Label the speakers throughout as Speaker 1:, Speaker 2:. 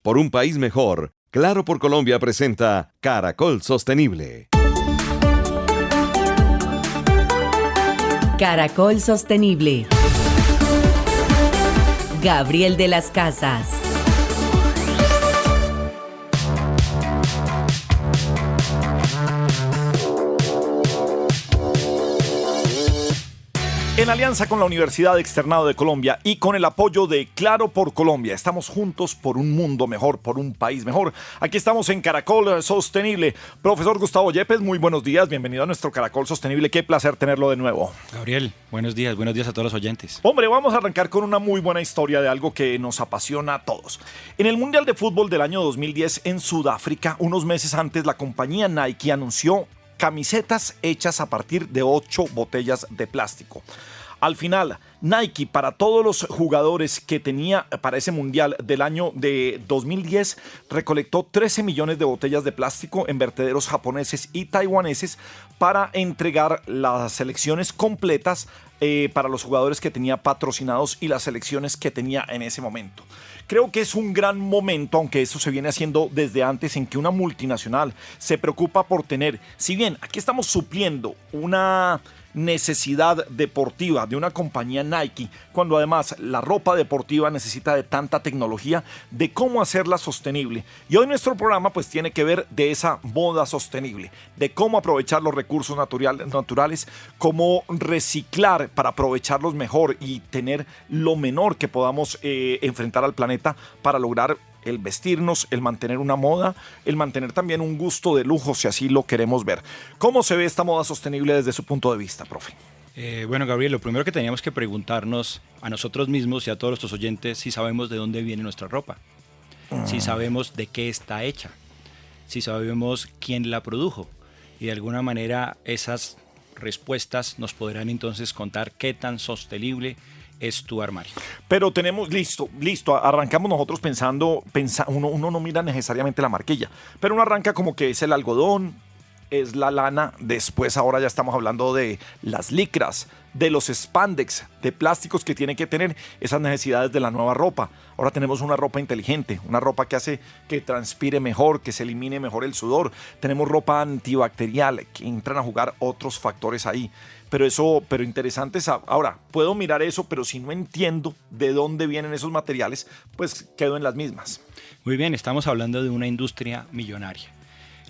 Speaker 1: Por un país mejor, Claro por Colombia presenta Caracol Sostenible.
Speaker 2: Caracol Sostenible. Gabriel de las Casas.
Speaker 3: En alianza con la Universidad Externado de Colombia y con el apoyo de Claro por Colombia, estamos juntos por un mundo mejor, por un país mejor. Aquí estamos en Caracol Sostenible. Profesor Gustavo Yepes, muy buenos días, bienvenido a nuestro Caracol Sostenible. Qué placer tenerlo de nuevo.
Speaker 4: Gabriel, buenos días a todos los oyentes.
Speaker 3: Hombre, vamos a arrancar con una muy buena historia de algo que nos apasiona a todos. En el Mundial de Fútbol del año 2010 en Sudáfrica, unos meses antes, la compañía Nike anunció camisetas hechas a partir de 8 botellas de plástico. Al final, Nike, para todos los jugadores que tenía para ese mundial del año de 2010, recolectó 13 millones de botellas de plástico en vertederos japoneses y taiwaneses para entregar las selecciones completas para los jugadores que tenía patrocinados y las selecciones que tenía en ese momento. Creo que es un gran momento, aunque eso se viene haciendo desde antes, en que una multinacional se preocupa por tener, si bien aquí estamos supliendo una necesidad deportiva de una compañía Nike, cuando además la ropa deportiva necesita de tanta tecnología, de cómo hacerla sostenible. Y hoy nuestro programa pues tiene que ver de esa moda sostenible, de cómo aprovechar los recursos naturales, cómo reciclar para aprovecharlos mejor y tener lo menor que podamos enfrentar al planeta para lograr el vestirnos, el mantener una moda, el mantener también un gusto de lujo, si así lo queremos ver. ¿Cómo se ve esta moda sostenible desde su punto de vista, profe?
Speaker 4: Bueno, Gabriel, lo primero que teníamos que preguntarnos a nosotros mismos y a todos nuestros oyentes si sabemos de dónde viene nuestra ropa, si sabemos de qué está hecha, si sabemos quién la produjo. Y de alguna manera esas respuestas nos podrán entonces contar qué tan sostenible es tu armario.
Speaker 3: Pero tenemos, listo, arrancamos nosotros pensando uno no mira necesariamente la marquilla, pero uno arranca como que es el algodón, es la lana, después ahora ya estamos hablando de las licras, de los spandex, de plásticos que tiene que tener esas necesidades de la nueva ropa. Ahora tenemos una ropa inteligente, una ropa que hace que transpire mejor, que se elimine mejor el sudor. Tenemos ropa antibacterial, que entran a jugar otros factores ahí. Pero interesante es, ahora, puedo mirar eso, pero si no entiendo de dónde vienen esos materiales, pues quedo en las mismas.
Speaker 4: Muy bien, estamos hablando de una industria millonaria.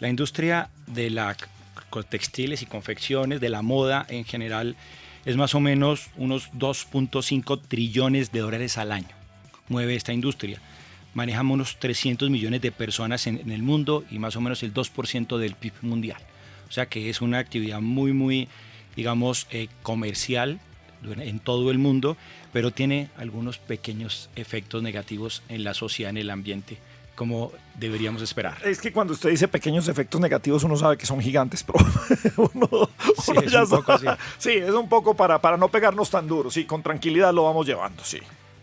Speaker 4: La industria de las textiles y confecciones, de la moda en general, es más o menos unos 2.5 trillones de dólares al año. Mueve esta industria. Manejamos unos 300 millones de personas en el mundo y más o menos el 2% del PIB mundial. O sea que es una actividad muy digamos, comercial en todo el mundo, pero tiene algunos pequeños efectos negativos en la sociedad, en el ambiente, como deberíamos esperar.
Speaker 3: Es que cuando usted dice pequeños efectos negativos, uno sabe que son gigantes, pero
Speaker 4: sí, es un poco así.
Speaker 3: Sí, es un poco para no pegarnos tan duro. Sí, con tranquilidad lo vamos llevando, sí.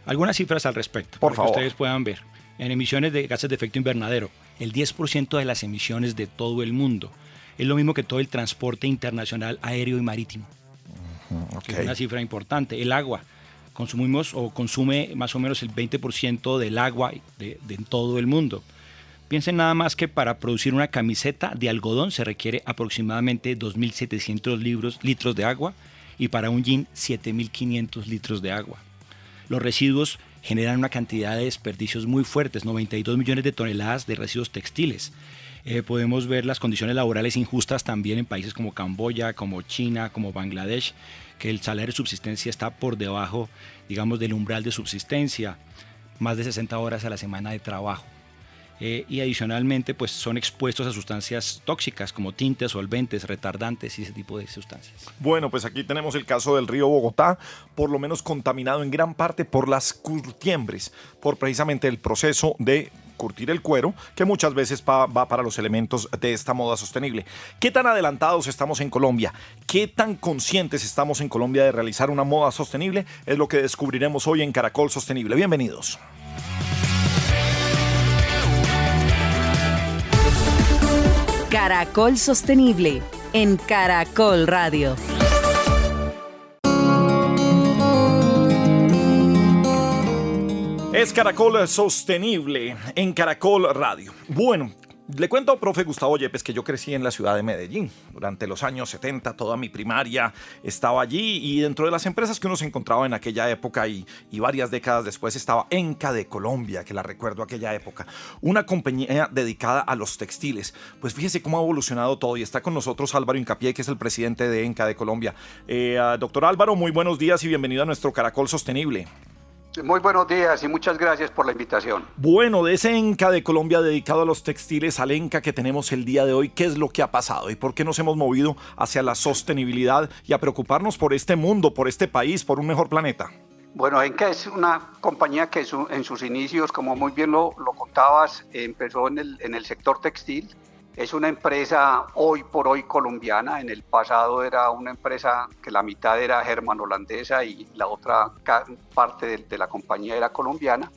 Speaker 4: Algunas cifras al respecto,
Speaker 3: por
Speaker 4: para
Speaker 3: favor,
Speaker 4: que ustedes puedan ver. En emisiones de gases de efecto invernadero, el 10% de las emisiones de todo el mundo. Es lo mismo que todo el transporte internacional aéreo y marítimo. Okay. Es una cifra importante. El agua. Consume más o menos el 20% del agua de todo el mundo. Piensen nada más que para producir una camiseta de algodón se requiere aproximadamente 2.700 litros de agua y para un jean 7.500 litros de agua. Los residuos generan una cantidad de desperdicios muy fuertes, 92 millones de toneladas de residuos textiles. Podemos ver las condiciones laborales injustas también en países como Camboya, como China, como Bangladesh, que el salario de subsistencia está por debajo, digamos, del umbral de subsistencia, más de 60 horas a la semana de trabajo. Y adicionalmente, pues son expuestos a sustancias tóxicas como tintes, solventes, retardantes y ese tipo de sustancias.
Speaker 3: Bueno, pues aquí tenemos el caso del río Bogotá, por lo menos contaminado en gran parte por las curtiembres, por precisamente el proceso de curtir el cuero, que muchas veces va para los elementos de esta moda sostenible. ¿Qué tan adelantados estamos en Colombia? ¿Qué tan conscientes estamos en Colombia de realizar una moda sostenible? Es lo que descubriremos hoy en Caracol Sostenible. Bienvenidos.
Speaker 2: Caracol Sostenible en Caracol Radio.
Speaker 3: es Caracol Sostenible en Caracol Radio. Bueno, le cuento, profe Gustavo Yepes, que yo crecí en la ciudad de Medellín. Durante los años 70, toda mi primaria estaba allí, y dentro de las empresas que uno se encontraba en aquella época y varias décadas después estaba Enca de Colombia, que la recuerdo aquella época, una compañía dedicada a los textiles. Pues fíjese cómo ha evolucionado todo, y está con nosotros Álvaro Hincapié, que es el presidente de Enca de Colombia. Doctor Álvaro, muy buenos días y bienvenido a nuestro Caracol Sostenible.
Speaker 5: Muy buenos días y muchas gracias por la invitación.
Speaker 3: Bueno, de ese Enca de Colombia dedicado a los textiles al Enca que tenemos el día de hoy, ¿qué es lo que ha pasado y por qué nos hemos movido hacia la sostenibilidad y a preocuparnos por este mundo, por este país, por un mejor planeta?
Speaker 5: Bueno, Enca es una compañía que en sus inicios, como muy bien lo contabas, empezó en el sector textil. Es una empresa hoy por hoy colombiana. En el pasado era una empresa que la mitad era germano-holandesa y la otra parte de la compañía era colombiana.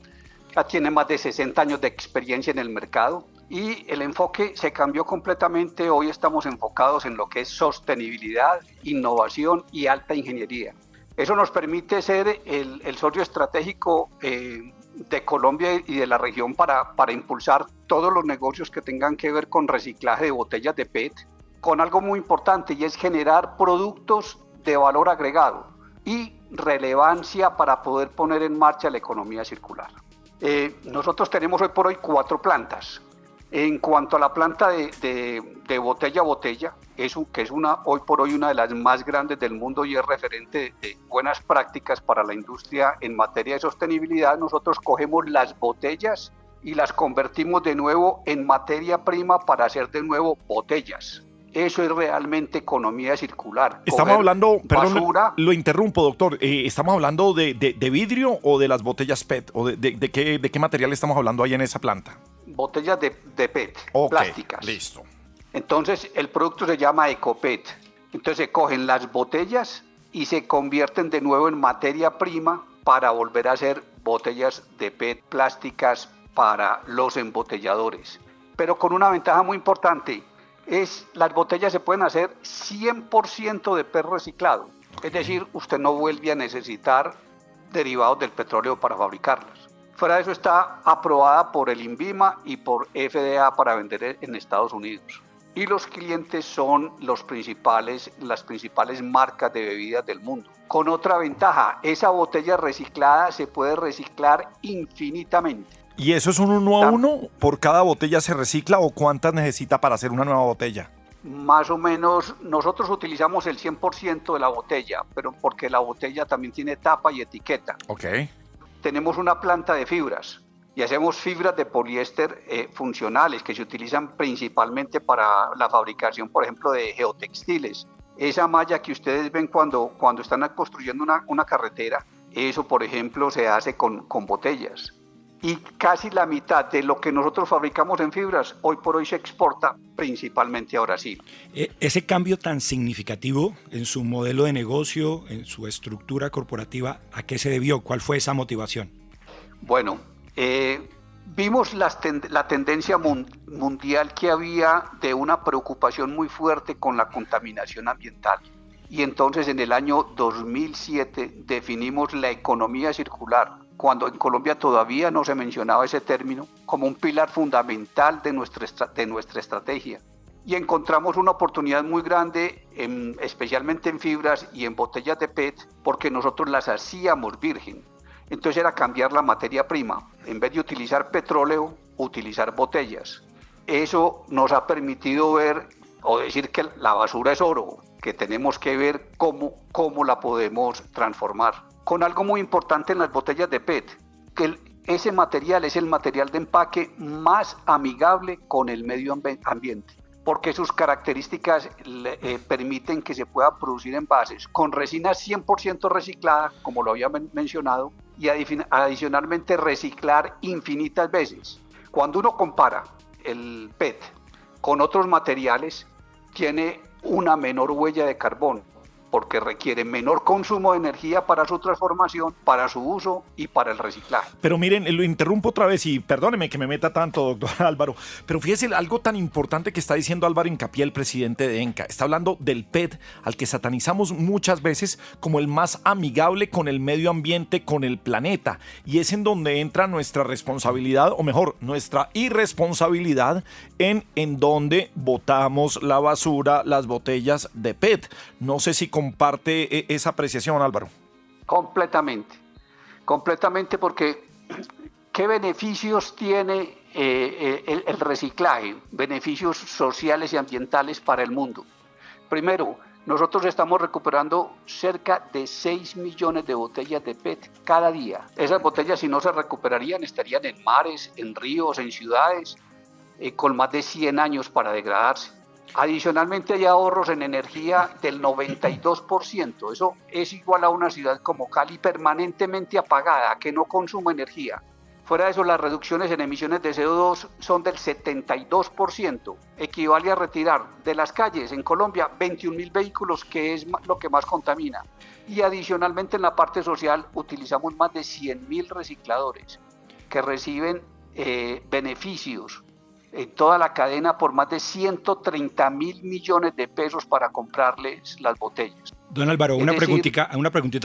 Speaker 5: Ya tiene más de 60 años de experiencia en el mercado y el enfoque se cambió completamente. Hoy estamos enfocados en lo que es sostenibilidad, innovación y alta ingeniería. Eso nos permite ser el socio estratégico de Colombia y de la región para impulsar todos los negocios que tengan que ver con reciclaje de botellas de PET, con algo muy importante, y es generar productos de valor agregado y relevancia para poder poner en marcha la economía circular. Nosotros tenemos hoy por hoy 4 plantas. En cuanto a la planta de botella a botella, que es hoy por hoy una de las más grandes del mundo y es referente de buenas prácticas para la industria en materia de sostenibilidad, nosotros cogemos las botellas y las convertimos de nuevo en materia prima para hacer de nuevo botellas. Eso es realmente economía circular.
Speaker 3: Estamos hablando, perdón,
Speaker 5: basura,
Speaker 3: lo interrumpo, doctor, ¿estamos hablando de vidrio o de las botellas PET? ¿O de qué material estamos hablando ahí en esa planta?
Speaker 5: Botellas de PET,
Speaker 3: okay,
Speaker 5: plásticas.
Speaker 3: Listo.
Speaker 5: Entonces el producto se llama EcoPET. Entonces se cogen las botellas y se convierten de nuevo en materia prima para volver a hacer botellas de PET plásticas para los embotelladores. Pero con una ventaja muy importante, las botellas se pueden hacer 100% de PET reciclado. Es decir, usted no vuelve a necesitar derivados del petróleo para fabricarlas. Fuera de eso, está aprobada por el INVIMA y por FDA para vender en Estados Unidos. Y los clientes son las principales marcas de bebidas del mundo. Con otra ventaja, esa botella reciclada se puede reciclar infinitamente.
Speaker 3: ¿Y eso es un 1 a 1? ¿Por cada botella se recicla o cuántas necesita para hacer una nueva botella?
Speaker 5: Más o menos, nosotros utilizamos el 100% de la botella, pero porque la botella también tiene tapa y etiqueta.
Speaker 3: Ok.
Speaker 5: Tenemos una planta de fibras y hacemos fibras de poliéster funcionales que se utilizan principalmente para la fabricación, por ejemplo, de geotextiles. Esa malla que ustedes ven cuando están construyendo una carretera, eso, por ejemplo, se hace con botellas. Y casi la mitad de lo que nosotros fabricamos en fibras, hoy por hoy se exporta principalmente a Brasil.
Speaker 4: Ese cambio tan significativo en su modelo de negocio, en su estructura corporativa, ¿a qué se debió? ¿Cuál fue esa motivación?
Speaker 5: Bueno, vimos la tendencia mundial que había de una preocupación muy fuerte con la contaminación ambiental. Y entonces en el año 2007 definimos la economía circular, cuando en Colombia todavía no se mencionaba ese término, como un pilar fundamental de nuestra estrategia. Y encontramos una oportunidad muy grande, especialmente en fibras y en botellas de PET, porque nosotros las hacíamos virgen. Entonces era cambiar la materia prima. En vez de utilizar petróleo, utilizar botellas. Eso nos ha permitido ver o decir que la basura es oro, que tenemos que ver cómo la podemos transformar. Con algo muy importante en las botellas de PET, que ese material es el material de empaque más amigable con el medio ambiente, porque sus características permiten que se pueda producir envases con resina 100% reciclada, como lo había mencionado, y adicionalmente reciclar infinitas veces. Cuando uno compara el PET con otros materiales, tiene una menor huella de carbono, porque requiere menor consumo de energía para su transformación, para su uso y para el reciclaje.
Speaker 3: Pero miren, lo interrumpo otra vez y perdóneme que me meta tanto, doctor Álvaro, pero fíjese algo tan importante que está diciendo Álvaro Incapié, el presidente de ENCA. Está hablando del PET, al que satanizamos muchas veces como el más amigable con el medio ambiente, con el planeta, y es en donde entra nuestra responsabilidad, o mejor, nuestra irresponsabilidad en donde botamos la basura, las botellas de PET. No sé si comparte esa apreciación, Álvaro.
Speaker 5: Completamente, porque ¿qué beneficios tiene el reciclaje? Beneficios sociales y ambientales para el mundo. Primero, nosotros estamos recuperando cerca de 6 millones de botellas de PET cada día. Esas botellas, si no se recuperarían, estarían en mares, en ríos, en ciudades, con más de 100 años para degradarse. Adicionalmente hay ahorros en energía del 92%. Eso es igual a una ciudad como Cali permanentemente apagada, que no consume energía. Fuera de eso, las reducciones en emisiones de CO2 son del 72%. Equivale a retirar de las calles en Colombia 21.000 vehículos, que es lo que más contamina. Y adicionalmente en la parte social utilizamos más de 100.000 recicladores que reciben beneficios en toda la cadena por más de 130.000 millones de pesos para comprarles las botellas.
Speaker 4: Don Álvaro, una preguntita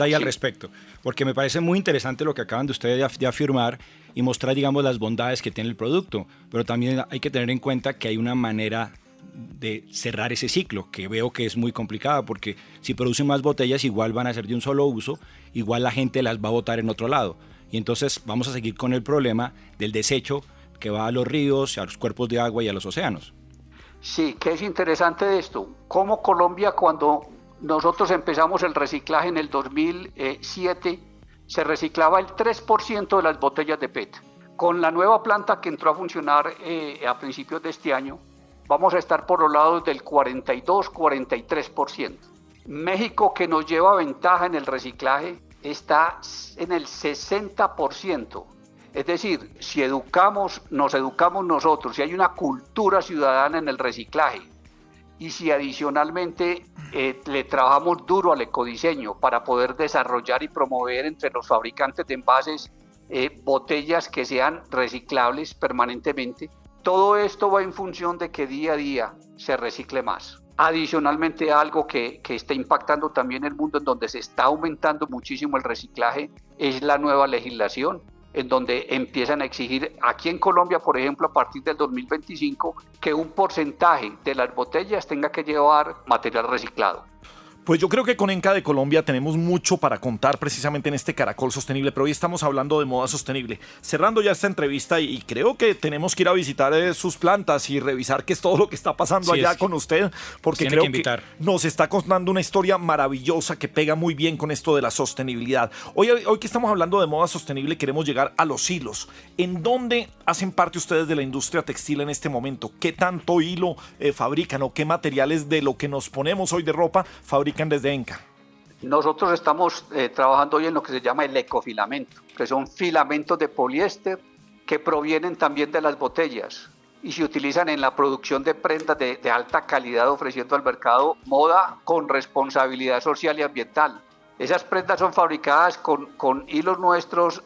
Speaker 4: ahí al respecto, porque me parece muy interesante lo que acaban de ustedes de afirmar y mostrar, digamos, las bondades que tiene el producto, pero también hay que tener en cuenta que hay una manera de cerrar ese ciclo, que veo que es muy complicada, porque si producen más botellas igual van a ser de un solo uso, igual la gente las va a botar en otro lado, y entonces vamos a seguir con el problema del desecho que va a los ríos, a los cuerpos de agua y a los océanos.
Speaker 5: Sí, que es interesante de esto, como Colombia, cuando nosotros empezamos el reciclaje en el 2007, se reciclaba el 3% de las botellas de PET. Con la nueva planta que entró a funcionar a principios de este año, vamos a estar por los lados del 42-43%. México, que nos lleva ventaja en el reciclaje, está en el 60%. Es decir, si nos educamos nosotros, si hay una cultura ciudadana en el reciclaje y si adicionalmente le trabajamos duro al ecodiseño para poder desarrollar y promover entre los fabricantes de envases botellas que sean reciclables permanentemente, todo esto va en función de que día a día se recicle más. Adicionalmente, algo que está impactando también el mundo, en donde se está aumentando muchísimo el reciclaje, es la nueva legislación, en donde empiezan a exigir, aquí en Colombia, por ejemplo, a partir del 2025, que un porcentaje de las botellas tenga que llevar material reciclado.
Speaker 3: Pues yo creo que con ENCA de Colombia tenemos mucho para contar precisamente en este Caracol Sostenible, pero hoy estamos hablando de moda sostenible. Cerrando ya esta entrevista, y creo que tenemos que ir a visitar sus plantas y revisar qué es todo lo que está pasando allá con usted, porque creo que nos está contando una historia maravillosa que pega muy bien con esto de la sostenibilidad. Hoy que estamos hablando de moda sostenible, queremos llegar a los hilos. ¿En dónde hacen parte ustedes de la industria textil en este momento? ¿Qué tanto hilo fabrican o qué materiales de lo que nos ponemos hoy de ropa fabrican desde ENCA?
Speaker 5: Nosotros estamos trabajando hoy en lo que se llama el ecofilamento, que son filamentos de poliéster que provienen también de las botellas y se utilizan en la producción de prendas de alta calidad, ofreciendo al mercado moda con responsabilidad social y ambiental. Esas prendas son fabricadas con hilos nuestros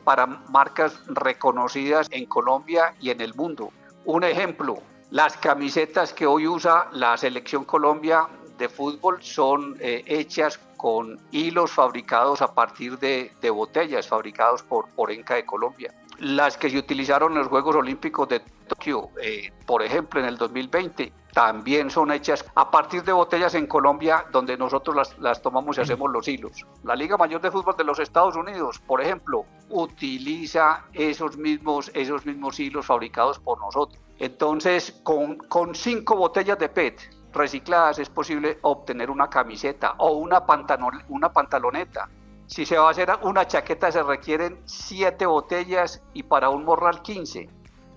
Speaker 5: para marcas reconocidas en Colombia y en el mundo. Un ejemplo, las camisetas que hoy usa la Selección Colombia de fútbol son hechas con hilos fabricados a partir de botellas fabricados por ENCA de Colombia. Las que se utilizaron en los Juegos Olímpicos de Tokio, por ejemplo, en el 2020, también son hechas a partir de botellas en Colombia, donde nosotros las tomamos y hacemos los hilos. La Liga Mayor de Fútbol de los Estados Unidos, por ejemplo, utiliza esos mismos hilos fabricados por nosotros. Entonces, con 5 botellas de PET recicladas es posible obtener una camiseta o una pantaloneta. Si se va a hacer una chaqueta se requieren 7 botellas y para un morral 15.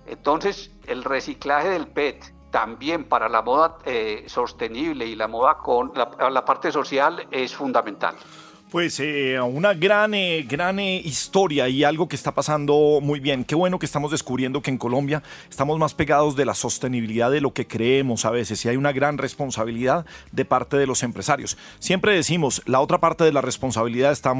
Speaker 5: Entonces el reciclaje del PET también para la moda sostenible y la moda con la parte social es fundamental.
Speaker 3: Pues una gran historia y algo que está pasando muy bien. Qué bueno que estamos descubriendo que en Colombia estamos más pegados de la sostenibilidad de lo que creemos a veces, y hay una gran responsabilidad de parte de los empresarios. Siempre decimos, la otra parte de la responsabilidad está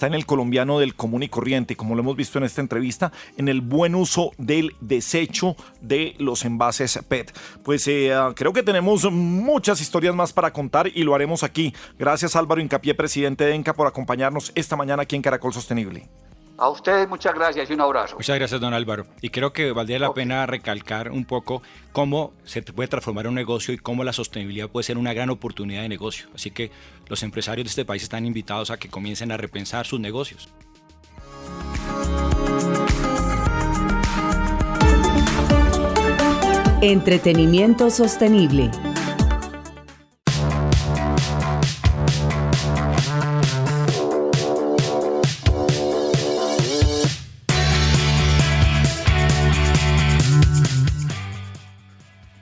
Speaker 3: en el colombiano del común y corriente, como lo hemos visto en esta entrevista, en el buen uso del desecho de los envases PET. Pues creo que tenemos muchas historias más para contar y lo haremos aquí. Gracias, Álvaro Hincapié, presidente de ENCA, por acompañarnos esta mañana aquí en Caracol Sostenible.
Speaker 5: A ustedes muchas gracias y un abrazo.
Speaker 4: Muchas gracias, don Álvaro. Y creo que valdría la pena recalcar un poco cómo se puede transformar un negocio y cómo la sostenibilidad puede ser una gran oportunidad de negocio. Así que los empresarios de este país están invitados a que comiencen a repensar sus negocios.
Speaker 2: Entretenimiento sostenible.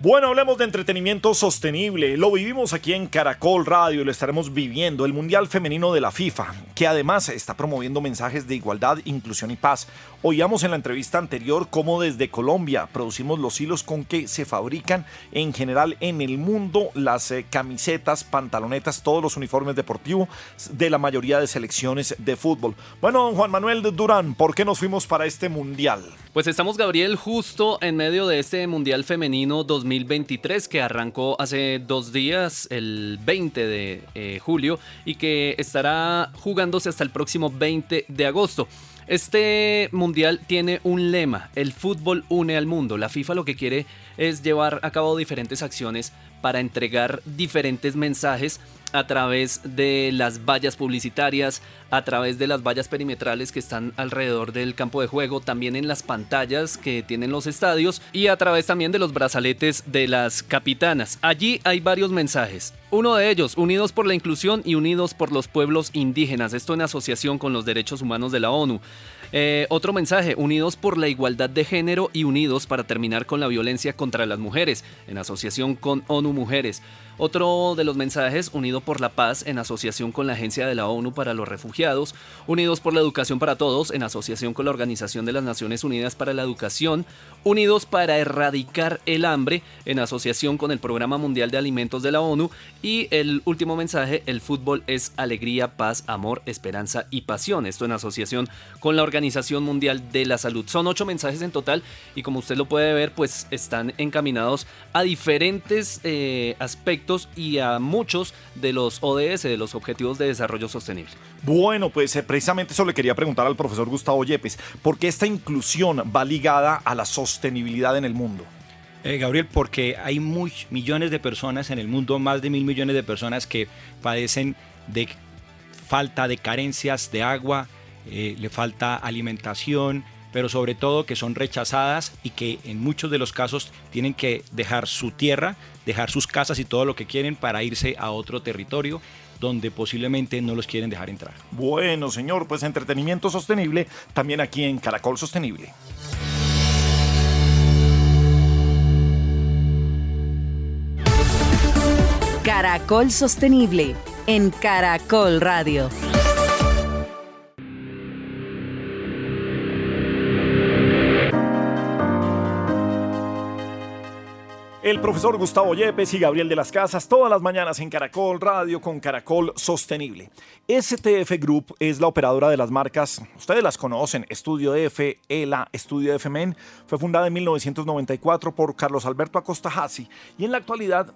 Speaker 3: Bueno, hablemos de entretenimiento sostenible. Lo vivimos aquí en Caracol Radio y lo estaremos viviendo. El Mundial Femenino de la FIFA, que además está promoviendo mensajes de igualdad, inclusión y paz. Oíamos en la entrevista anterior cómo desde Colombia producimos los hilos con que se fabrican en general en el mundo las camisetas, pantalonetas, todos los uniformes deportivos de la mayoría de selecciones de fútbol. Bueno, don Juan Manuel Durán, ¿por qué nos fuimos para este Mundial?
Speaker 6: Pues estamos, Gabriel, justo en medio de este Mundial Femenino 2023 que arrancó hace 2 días, el 20 de julio, y que estará jugándose hasta el próximo 20 de agosto. Este mundial tiene un lema: el fútbol une al mundo. La FIFA lo que quiere es llevar a cabo diferentes acciones para entregar diferentes mensajes a través de las vallas publicitarias, a través de las vallas perimetrales que están alrededor del campo de juego, también en las pantallas que tienen los estadios y a través también de los brazaletes de las capitanas. Allí hay varios mensajes. Uno de ellos: unidos por la inclusión y unidos por los pueblos indígenas. Esto en asociación con los derechos humanos de la ONU. Otro mensaje: unidos por la igualdad de género y unidos para terminar con la violencia contra las mujeres, en asociación con ONU Mujeres. Otro de los mensajes: unido por la paz, en asociación con la Agencia de la ONU para los Refugiados. Unidos por la educación para todos, en asociación con la Organización de las Naciones Unidas para la Educación. Unidos para erradicar el hambre, en asociación con el Programa Mundial de Alimentos de la ONU. Y el último mensaje: el fútbol es alegría, paz, amor, esperanza y pasión. Esto en asociación con la Organización Mundial de la Salud. Son 8 mensajes en total y, como usted lo puede ver, pues están encaminados a diferentes aspectos y a muchos de los ODS, de los Objetivos de Desarrollo Sostenible.
Speaker 3: Bueno, pues precisamente eso le quería preguntar al profesor Gustavo Yepes. ¿Por qué esta inclusión va ligada a la sostenibilidad en el mundo?
Speaker 4: Gabriel, porque hay millones de personas en el mundo, más de 1.000 millones de personas que padecen de falta de carencias de agua, le falta alimentación, pero sobre todo que son rechazadas y que en muchos de los casos tienen que dejar su tierra, dejar sus casas y todo lo que quieren para irse a otro territorio donde posiblemente no los quieren dejar entrar.
Speaker 3: Bueno, señor, pues entretenimiento sostenible también aquí en Caracol Sostenible.
Speaker 2: Caracol Sostenible en Caracol Radio.
Speaker 3: El profesor Gustavo Yepes y Gabriel de las Casas, todas las mañanas en Caracol Radio con Caracol Sostenible. STF Group es la operadora de las marcas, ustedes las conocen, Estudio F, ELA, Estudio F Men. Fue fundada en 1994 por Carlos Alberto Acosta Hassi y en la actualidad,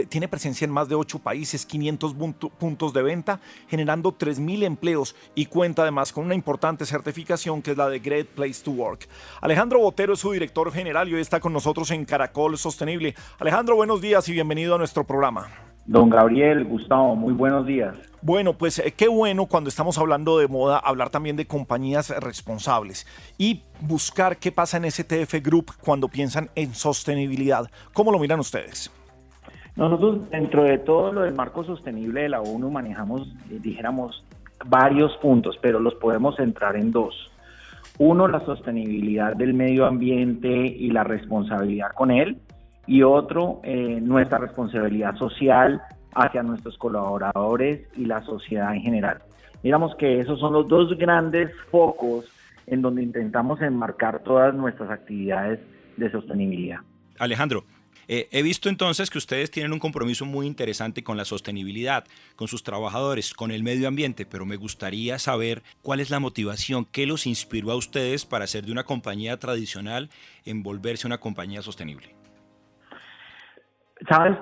Speaker 3: tiene presencia en más de 8 países, 500 puntos de venta, generando 3.000 empleos y cuenta además con una importante certificación que es la de Great Place to Work. Alejandro Botero es su director general y hoy está con nosotros en Caracol Sostenible. Alejandro, buenos días y bienvenido a nuestro programa.
Speaker 7: Don Gabriel, Gustavo, muy buenos días.
Speaker 3: Bueno, pues qué bueno cuando estamos hablando de moda, hablar también de compañías responsables y buscar qué pasa en STF Group cuando piensan en sostenibilidad. ¿Cómo lo miran ustedes?
Speaker 7: Nosotros, dentro de todo lo del marco sostenible de la ONU, manejamos, dijéramos, varios puntos, pero los podemos centrar en 2. Uno, la sostenibilidad del medio ambiente y la responsabilidad con él. Y otro, nuestra responsabilidad social hacia nuestros colaboradores y la sociedad en general. Digamos que esos son los dos grandes focos en donde intentamos enmarcar todas nuestras actividades de sostenibilidad.
Speaker 4: Alejandro, he visto entonces que ustedes tienen un compromiso muy interesante con la sostenibilidad, con sus trabajadores, con el medio ambiente, pero me gustaría saber cuál es la motivación, qué los inspiró a ustedes para ser de una compañía tradicional en volverse una compañía sostenible.
Speaker 7: Sabes,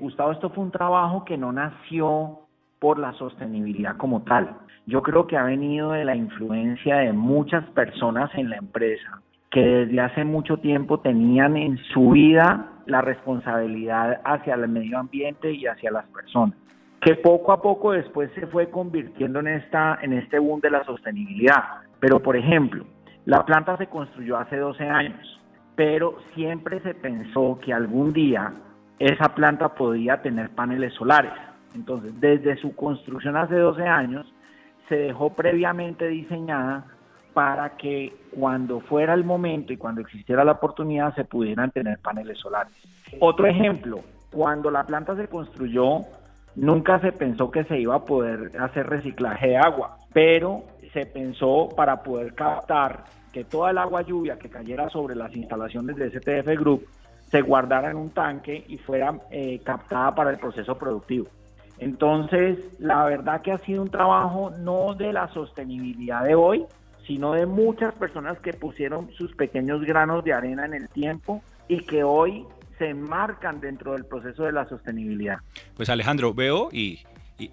Speaker 7: Gustavo, esto fue un trabajo que no nació por la sostenibilidad como tal. Yo creo que ha venido de la influencia de muchas personas en la empresa que desde hace mucho tiempo tenían en su vida la responsabilidad hacia el medio ambiente y hacia las personas, que poco a poco después se fue convirtiendo en este boom de la sostenibilidad. Pero, por ejemplo, la planta se construyó hace 12 años, pero siempre se pensó que algún día esa planta podía tener paneles solares. Entonces, desde su construcción hace 12 años, se dejó previamente diseñada para que cuando fuera el momento y cuando existiera la oportunidad se pudieran tener paneles solares. Otro ejemplo, cuando la planta se construyó, nunca se pensó que se iba a poder hacer reciclaje de agua, pero se pensó para poder captar que toda el agua lluvia que cayera sobre las instalaciones de STF Group se guardara en un tanque y fuera captada para el proceso productivo. Entonces, la verdad que ha sido un trabajo no de la sostenibilidad de hoy, sino de muchas personas que pusieron sus pequeños granos de arena en el tiempo y que hoy se enmarcan dentro del proceso de la sostenibilidad.
Speaker 4: Pues Alejandro, veo y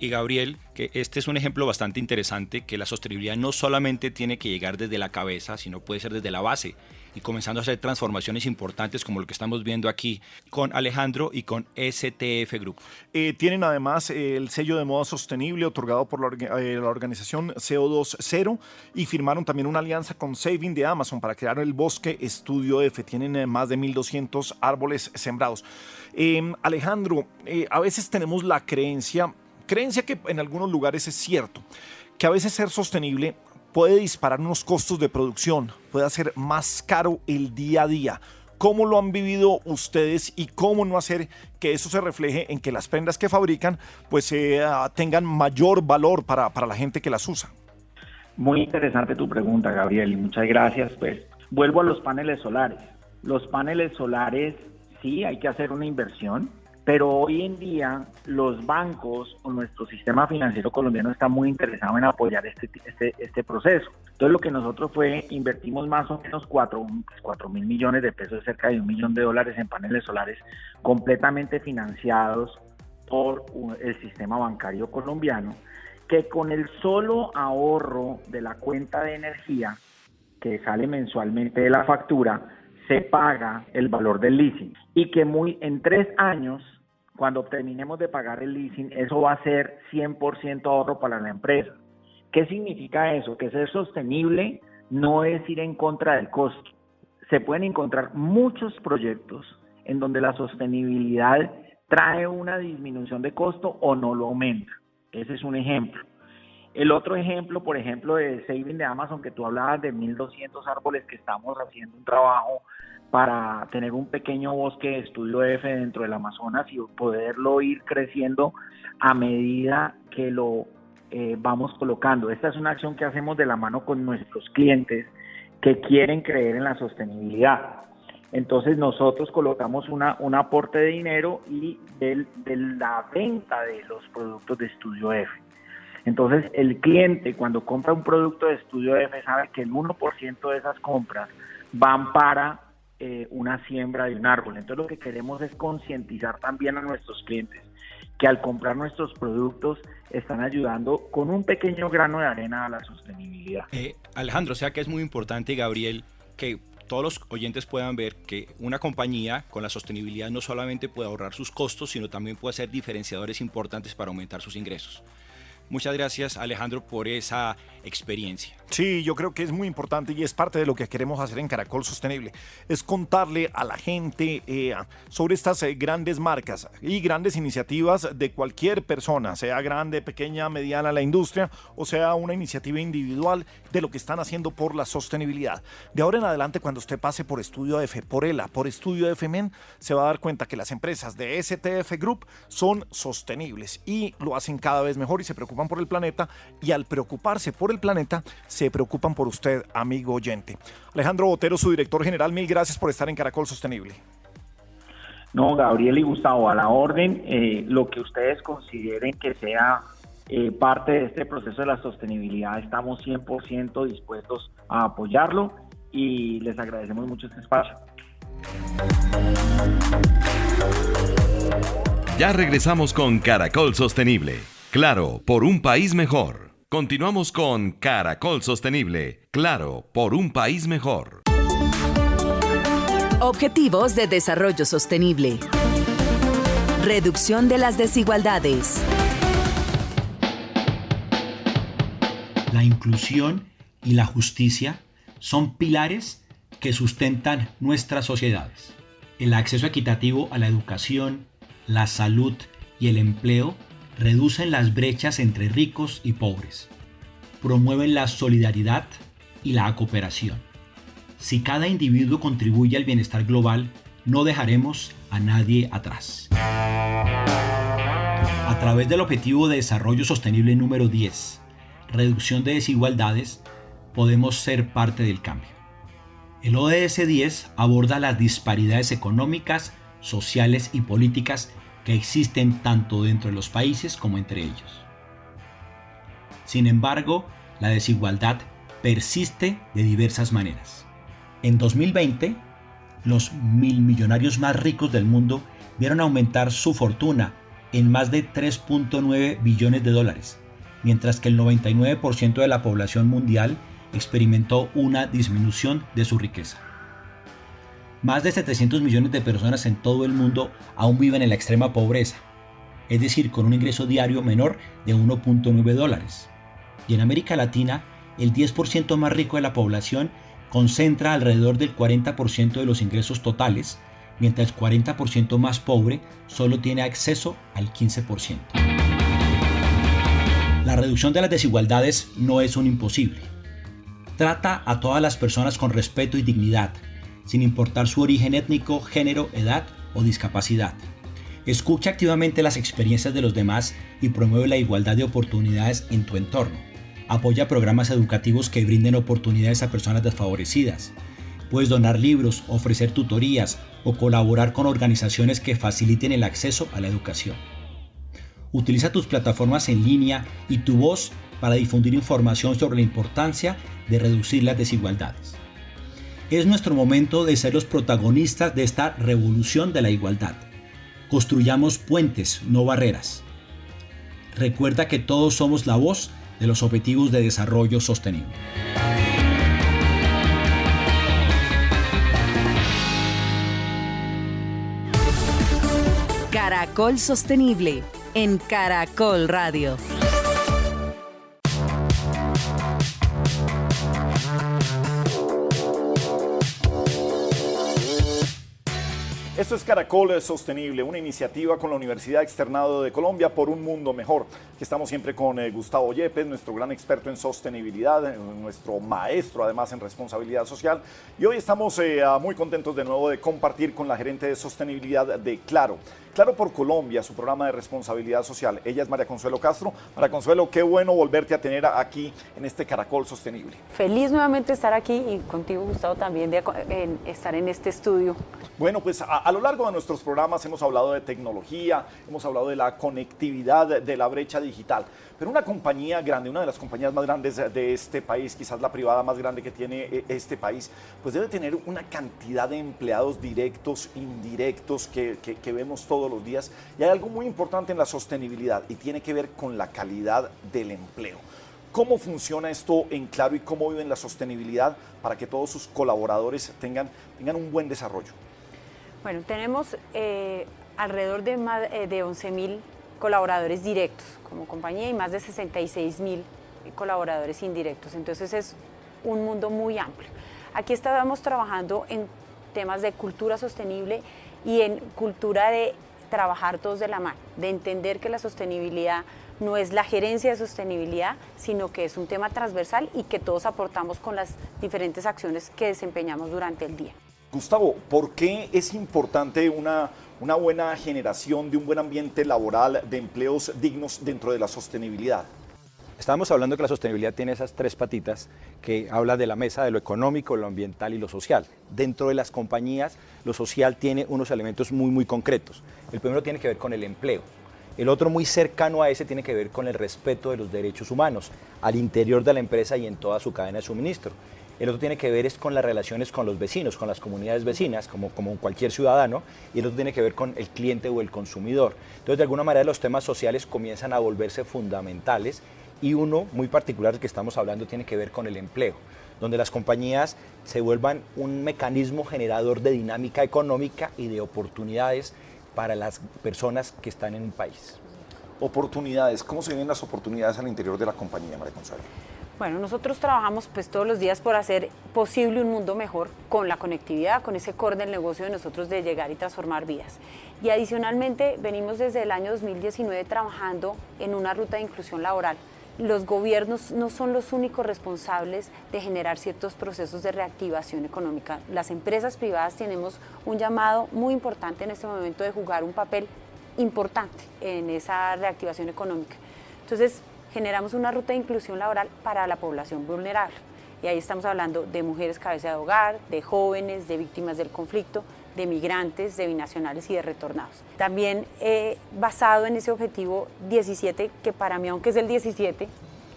Speaker 4: Gabriel, que este es un ejemplo bastante interesante, que la sostenibilidad no solamente tiene que llegar desde la cabeza, sino puede ser desde la base y comenzando a hacer transformaciones importantes como lo que estamos viendo aquí con Alejandro y con STF Group.
Speaker 3: Tienen además el sello de moda sostenible otorgado por la organización CO2 Cero y firmaron también una alianza con Saving de Amazon para crear el bosque Estudio F. Tienen más de 1.200 árboles sembrados. Alejandro, a veces tenemos la creencia que en algunos lugares es cierto, que a veces ser sostenible puede disparar unos costos de producción, puede hacer más caro el día a día. ¿Cómo lo han vivido ustedes y cómo no hacer que eso se refleje en que las prendas que fabrican pues tengan mayor valor para la gente que las usa?
Speaker 7: Muy interesante tu pregunta, Gabriel, y muchas gracias. Pues vuelvo a los paneles solares. Los paneles solares, sí, hay que hacer una inversión, pero hoy en día los bancos o nuestro sistema financiero colombiano está muy interesado en apoyar este proceso. Entonces lo que nosotros invertimos más o menos 4.000 millones de pesos, cerca de $1 millón en paneles solares completamente financiados por el sistema bancario colombiano, que con el solo ahorro de la cuenta de energía que sale mensualmente de la factura, se paga el valor del leasing y que en 3 años, cuando terminemos de pagar el leasing, eso va a ser 100% ahorro para la empresa. ¿Qué significa eso? Que ser sostenible no es ir en contra del costo. Se pueden encontrar muchos proyectos en donde la sostenibilidad trae una disminución de costo o no lo aumenta. Ese es un ejemplo. El otro ejemplo, por ejemplo, de Saving de Amazon, que tú hablabas de 1.200 árboles, que estamos haciendo un trabajo para tener un pequeño bosque de Estudio F dentro del Amazonas y poderlo ir creciendo a medida que lo vamos colocando. Esta es una acción que hacemos de la mano con nuestros clientes que quieren creer en la sostenibilidad. Entonces nosotros colocamos un aporte de dinero y de la venta de los productos de Estudio F. Entonces el cliente cuando compra un producto de Estudio F sabe que el 1% de esas compras van para una siembra de un árbol. Entonces lo que queremos es concientizar también a nuestros clientes que al comprar nuestros productos están ayudando con un pequeño grano de arena a la sostenibilidad.
Speaker 4: Alejandro, o sea que es muy importante, Gabriel, que todos los oyentes puedan ver que una compañía con la sostenibilidad no solamente puede ahorrar sus costos, sino también puede ser diferenciadores importantes para aumentar sus ingresos. Muchas gracias, Alejandro, por esa experiencia.
Speaker 3: Sí, yo creo que es muy importante y es parte de lo que queremos hacer en Caracol Sostenible. Es contarle a la gente sobre estas grandes marcas y grandes iniciativas de cualquier persona, sea grande, pequeña, mediana, la industria, o sea una iniciativa individual de lo que están haciendo por la sostenibilidad. De ahora en adelante, cuando usted pase por Estudio F, por ELA, por Estudio F Men, se va a dar cuenta que las empresas de STF Group son sostenibles y lo hacen cada vez mejor y se preocupan preocupan por el planeta y al preocuparse por el planeta, se preocupan por usted, amigo oyente. Alejandro Botero, su director general, mil gracias por estar en Caracol Sostenible.
Speaker 7: No, Gabriel y Gustavo, a la orden, lo que ustedes consideren que sea parte de este proceso de la sostenibilidad, estamos 100% dispuestos a apoyarlo y les agradecemos mucho este espacio.
Speaker 1: Ya regresamos con Caracol Sostenible. Claro, por un país mejor. Continuamos con Caracol Sostenible. Claro, por un país mejor.
Speaker 2: Objetivos de Desarrollo Sostenible. Reducción de las desigualdades.
Speaker 8: La inclusión y la justicia son pilares que sustentan nuestras sociedades. El acceso equitativo a la educación, la salud y el empleo reducen las brechas entre ricos y pobres, promueven la solidaridad y la cooperación. Si cada individuo contribuye al bienestar global, no dejaremos a nadie atrás. A través del Objetivo de Desarrollo Sostenible número 10, reducción de desigualdades, podemos ser parte del cambio. El ODS 10 aborda las disparidades económicas, sociales y políticas que existen tanto dentro de los países como entre ellos. Sin embargo, la desigualdad persiste de diversas maneras. En 2020, los 1.000 millonarios más ricos del mundo vieron aumentar su fortuna en más de 3.9 billones de dólares, mientras que el 99% de la población mundial experimentó una disminución de su riqueza. Más de 700 millones de personas en todo el mundo aún viven en la extrema pobreza, es decir, con un ingreso diario menor de 1.9 dólares. Y en América Latina, el 10% más rico de la población concentra alrededor del 40% de los ingresos totales, mientras el 40% más pobre solo tiene acceso al 15%. La reducción de las desigualdades no es un imposible. Trata a todas las personas con respeto y dignidad, sin importar su origen étnico, género, edad o discapacidad. Escucha activamente las experiencias de los demás y promueve la igualdad de oportunidades en tu entorno. Apoya programas educativos que brinden oportunidades a personas desfavorecidas. Puedes donar libros, ofrecer tutorías o colaborar con organizaciones que faciliten el acceso a la educación. Utiliza tus plataformas en línea y tu voz para difundir información sobre la importancia de reducir las desigualdades. Es nuestro momento de ser los protagonistas de esta revolución de la igualdad. Construyamos puentes, no barreras. Recuerda que todos somos la voz de los Objetivos de Desarrollo Sostenible.
Speaker 2: Caracol Sostenible en Caracol Radio.
Speaker 3: Esto es Caracol Sostenible, una iniciativa con la Universidad Externado de Colombia por un mundo mejor. Aquí estamos siempre con Gustavo Yepes, nuestro gran experto en sostenibilidad, nuestro maestro además en responsabilidad social. Y hoy estamos muy contentos de nuevo de compartir con la gerente de sostenibilidad de Claro. Claro por Colombia, su programa de responsabilidad social. Ella es María Consuelo Castro. María Consuelo, qué bueno volverte a tener aquí en este Caracol Sostenible.
Speaker 9: Feliz nuevamente estar aquí y contigo, Gustavo, también de estar en este estudio.
Speaker 3: Bueno, pues a lo largo de nuestros programas hemos hablado de tecnología, hemos hablado de la conectividad, de la brecha digital. Pero una compañía grande, una de las compañías más grandes de este país, quizás la privada más grande que tiene este país, pues debe tener una cantidad de empleados directos, indirectos, que vemos todos los días. Y hay algo muy importante en la sostenibilidad y tiene que ver con la calidad del empleo. ¿Cómo funciona esto en Claro y cómo viven la sostenibilidad para que todos sus colaboradores tengan un buen desarrollo?
Speaker 9: Bueno, tenemos alrededor de 11.000 colaboradores directos como compañía y más de 66.000 colaboradores indirectos. Entonces es un mundo muy amplio. Aquí estábamos trabajando en temas de cultura sostenible y en cultura de trabajar todos de la mano, de entender que la sostenibilidad no es la gerencia de sostenibilidad, sino que es un tema transversal y que todos aportamos con las diferentes acciones que desempeñamos durante el día.
Speaker 3: Gustavo, ¿por qué es importante una buena generación de un buen ambiente laboral, de empleos dignos dentro de la sostenibilidad?
Speaker 10: Estábamos hablando que la sostenibilidad tiene esas tres patitas que habla de la mesa de lo económico, lo ambiental y lo social. Dentro de las compañías, lo social tiene unos elementos muy concretos. El primero tiene que ver con el empleo. El otro muy cercano a ese tiene que ver con el respeto de los derechos humanos al interior de la empresa y en toda su cadena de suministro. El otro tiene que ver es con las relaciones con los vecinos, con las comunidades vecinas, como cualquier ciudadano, y el otro tiene que ver con el cliente o el consumidor. Entonces, de alguna manera, los temas sociales comienzan a volverse fundamentales y uno muy particular del que estamos hablando tiene que ver con el empleo, donde las compañías se vuelvan un mecanismo generador de dinámica económica y de oportunidades para las personas que están en un país.
Speaker 3: Oportunidades, ¿cómo se ven las oportunidades al interior de la compañía, María Consuelo?
Speaker 9: Bueno, nosotros trabajamos pues todos los días por hacer posible un mundo mejor con la conectividad, con ese core del negocio de nosotros de llegar y transformar vidas. Y adicionalmente venimos desde el año 2019 trabajando en una ruta de inclusión laboral. Los gobiernos no son los únicos responsables de generar ciertos procesos de reactivación económica. Las empresas privadas tenemos un llamado muy importante en este momento de jugar un papel importante en esa reactivación económica. Entonces, generamos una ruta de inclusión laboral para la población vulnerable. Y ahí estamos hablando de mujeres cabeza de hogar, de jóvenes, de víctimas del conflicto, de migrantes, de binacionales y de retornados. También basado en ese objetivo 17, que para mí, aunque es el 17,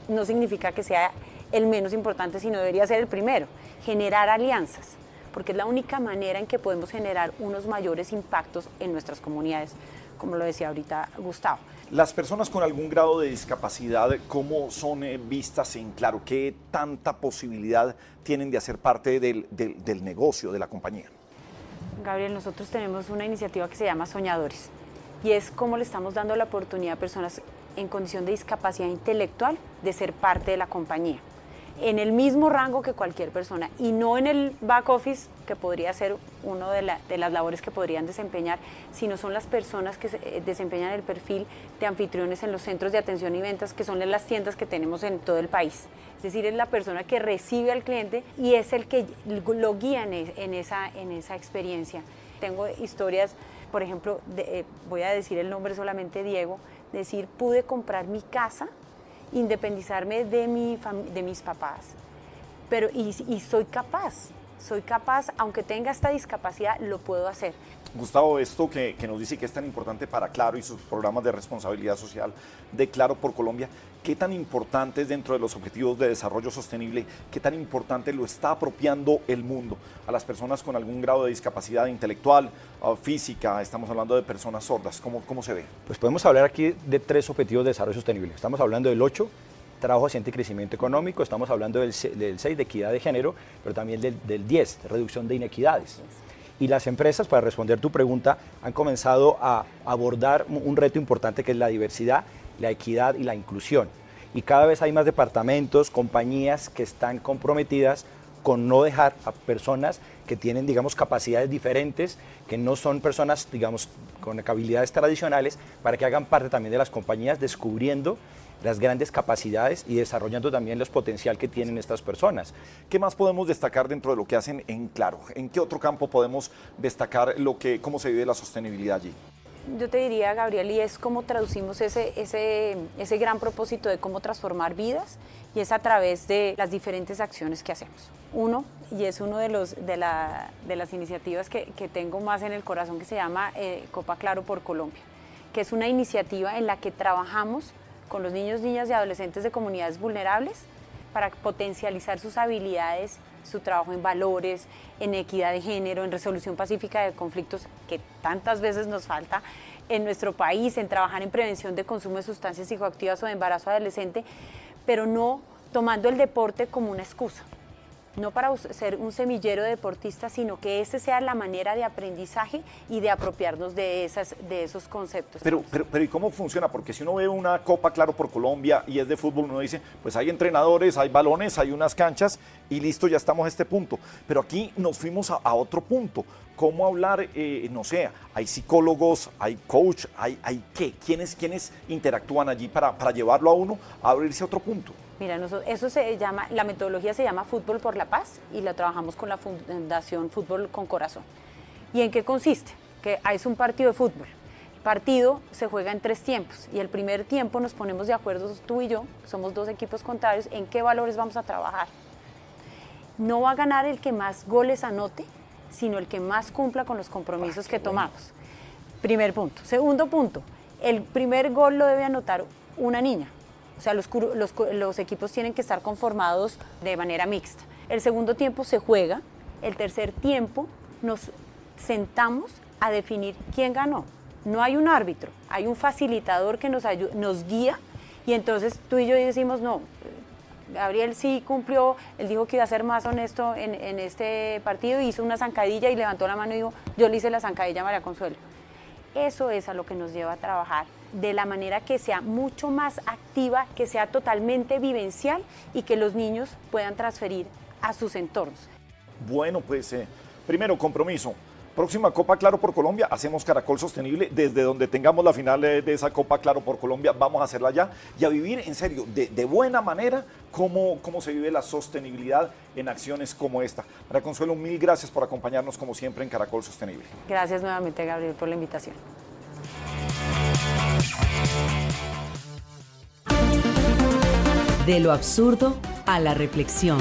Speaker 9: no significa que sea el menos importante, sino debería ser el primero, generar alianzas, porque es la única manera en que podemos generar unos mayores impactos en nuestras comunidades, como lo decía ahorita Gustavo.
Speaker 3: Las personas con algún grado de discapacidad, ¿cómo son vistas en Claro? ¿Qué tanta posibilidad tienen de hacer parte del negocio, de la compañía?
Speaker 9: Gabriel, nosotros tenemos una iniciativa que se llama Soñadores y es cómo le estamos dando la oportunidad a personas en condición de discapacidad intelectual de ser parte de la compañía, en el mismo rango que cualquier persona y no en el back office, que podría ser una de las labores que podrían desempeñar, sino son las personas que desempeñan el perfil de anfitriones en los centros de atención y ventas, que son en las tiendas que tenemos en todo el país. Es decir, es la persona que recibe al cliente y es el que lo guía en esa experiencia. Tengo historias, por ejemplo, voy a decir el nombre solamente, Diego, decir, pude comprar mi casa, independizarme de mis papás, pero y soy capaz, aunque tenga esta discapacidad, lo puedo hacer.
Speaker 3: Gustavo, esto que nos dice que es tan importante para Claro y sus programas de responsabilidad social de Claro por Colombia, ¿qué tan importante es dentro de los objetivos de desarrollo sostenible? ¿Qué tan importante lo está apropiando el mundo a las personas con algún grado de discapacidad intelectual, física? Estamos hablando de personas sordas. ¿Cómo se ve?
Speaker 10: Pues podemos hablar aquí de 3 objetivos de desarrollo sostenible. Estamos hablando del 8, trabajo consciente y crecimiento económico. Estamos hablando del 6, de equidad de género, pero también del 10, de reducción de inequidades. Y las empresas, para responder tu pregunta, han comenzado a abordar un reto importante que es la diversidad, la equidad y la inclusión. Y cada vez hay más departamentos, compañías que están comprometidas con no dejar a personas que tienen, digamos, capacidades diferentes, que no son personas, digamos, con habilidades tradicionales, para que hagan parte también de las compañías, descubriendo las grandes capacidades y desarrollando también los potencial que tienen estas personas.
Speaker 3: ¿Qué más podemos destacar dentro de lo que hacen en Claro? ¿En qué otro campo podemos destacar cómo se vive la sostenibilidad allí?
Speaker 9: Yo te diría, Gabriel, y es cómo traducimos ese gran propósito de cómo transformar vidas, y es a través de las diferentes acciones que hacemos. Uno, y es uno de las iniciativas que tengo más en el corazón, que se llama Copa Claro por Colombia, que es una iniciativa en la que trabajamos con los niños, niñas y adolescentes de comunidades vulnerables para potencializar sus habilidades, su trabajo en valores, en equidad de género, en resolución pacífica de conflictos, que tantas veces nos falta en nuestro país, en trabajar en prevención de consumo de sustancias psicoactivas o de embarazo adolescente, pero no tomando el deporte como una excusa. No para ser un semillero de deportistas, sino que esa sea la manera de aprendizaje y de apropiarnos de esos conceptos.
Speaker 3: Pero ¿y cómo funciona? Porque si uno ve una Copa Claro por Colombia y es de fútbol, uno dice, pues hay entrenadores, hay balones, hay unas canchas y listo, ya estamos a este punto. Pero aquí nos fuimos a otro punto. ¿Cómo hablar? No sé, hay psicólogos, hay coach, hay ¿qué? ¿Quiénes interactúan allí para llevarlo a uno a abrirse a otro punto?
Speaker 9: Mira, eso se llama, la metodología se llama Fútbol por la Paz y la trabajamos con la Fundación Fútbol con Corazón. ¿Y en qué consiste? Que es un partido de fútbol. partido se juega en 3 tiempos y el primer tiempo nos ponemos de acuerdo tú y yo, somos 2 equipos contrarios, en qué valores vamos a trabajar. No va a ganar el que más goles anote, sino el que más cumpla con los compromisos que tomamos. Primer punto. Segundo punto, el primer gol lo debe anotar una niña. O sea, los equipos tienen que estar conformados de manera mixta. El segundo tiempo se juega, el tercer tiempo nos sentamos a definir quién ganó. No hay un árbitro, hay un facilitador que nos guía y entonces tú y yo decimos, no, Gabriel sí cumplió, él dijo que iba a ser más honesto en este partido, hizo una zancadilla y levantó la mano y dijo, yo le hice la zancadilla a María Consuelo. Eso es a lo que nos lleva a trabajar, de la manera que sea mucho más activa, que sea totalmente vivencial y que los niños puedan transferir a sus entornos.
Speaker 3: Bueno, pues primero compromiso. Próxima Copa Claro por Colombia, hacemos Caracol Sostenible. Desde donde tengamos la final de esa Copa Claro por Colombia, vamos a hacerla ya y a vivir en serio, de buena manera, cómo se vive la sostenibilidad en acciones como esta. María Consuelo, mil gracias por acompañarnos como siempre en Caracol Sostenible.
Speaker 9: Gracias nuevamente, Gabriel, por la invitación.
Speaker 2: De lo absurdo a la reflexión.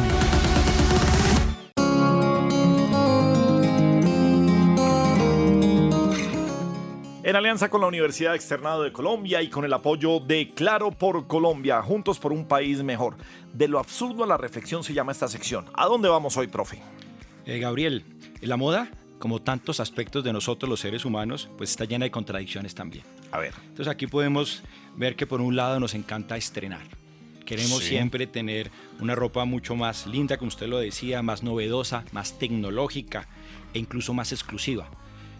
Speaker 3: En alianza con la Universidad Externado de Colombia y con el apoyo de Claro por Colombia, juntos por un país mejor. De lo absurdo a la reflexión se llama esta sección. ¿A dónde vamos hoy, profe?
Speaker 4: Gabriel, la moda, como tantos aspectos de nosotros los seres humanos, pues está llena de contradicciones también.
Speaker 3: A ver.
Speaker 4: Entonces aquí podemos ver que por un lado nos encanta estrenar. Queremos siempre tener una ropa mucho más linda, como usted lo decía, más novedosa, más tecnológica e incluso más exclusiva.